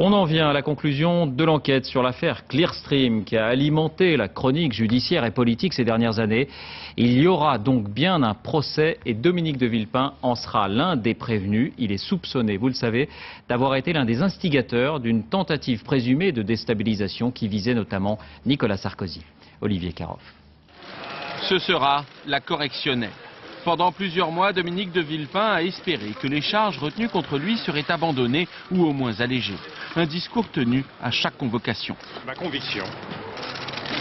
On en vient à la conclusion de l'enquête sur l'affaire Clearstream qui a alimenté la chronique judiciaire et politique ces dernières années. Il y aura donc bien un procès et Dominique de Villepin en sera l'un des prévenus. Il est soupçonné, vous le savez, d'avoir été l'un des instigateurs d'une tentative présumée de déstabilisation qui visait notamment Nicolas Sarkozy. Olivier Caroff. Ce sera la correctionnelle. Pendant plusieurs mois, Dominique de Villepin a espéré que les charges retenues contre lui seraient abandonnées ou au moins allégées. Un discours tenu à chaque convocation. Ma conviction,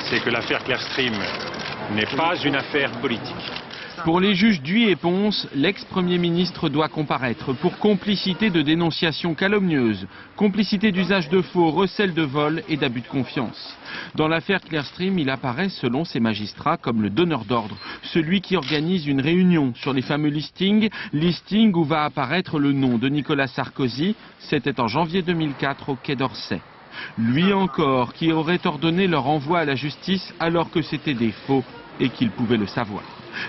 c'est que l'affaire Clearstream n'est pas une affaire politique. Pour les juges Duy et Ponce, l'ex-premier ministre doit comparaître pour complicité de dénonciation calomnieuse, complicité d'usage de faux, recel de vol et d'abus de confiance. Dans l'affaire Clearstream, il apparaît, selon ces magistrats, comme le donneur d'ordre, celui qui organise une réunion sur les fameux listings où va apparaître le nom de Nicolas Sarkozy. C'était en janvier 2004 au Quai d'Orsay. Lui encore, qui aurait ordonné leur envoi à la justice alors que c'était des faux et qu'il pouvait le savoir.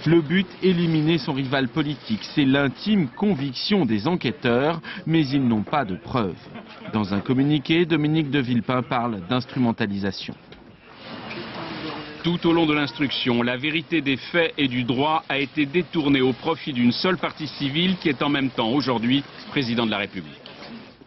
Le but, éliminer son rival politique. C'est l'intime conviction des enquêteurs, mais ils n'ont pas de preuves. Dans un communiqué, Dominique de Villepin parle d'instrumentalisation. Tout au long de l'instruction, la vérité des faits et du droit a été détournée au profit d'une seule partie civile qui est en même temps aujourd'hui président de la République.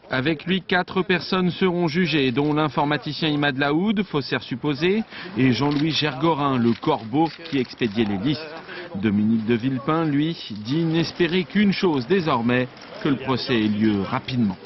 Avec lui, 4 personnes seront jugées, dont l'informaticien Imad Laoud, faussaire supposé, et Jean-Louis Gergorin, le corbeau qui expédiait les listes. Dominique de Villepin, lui, dit n'espérer qu'une chose désormais, que le procès ait lieu rapidement.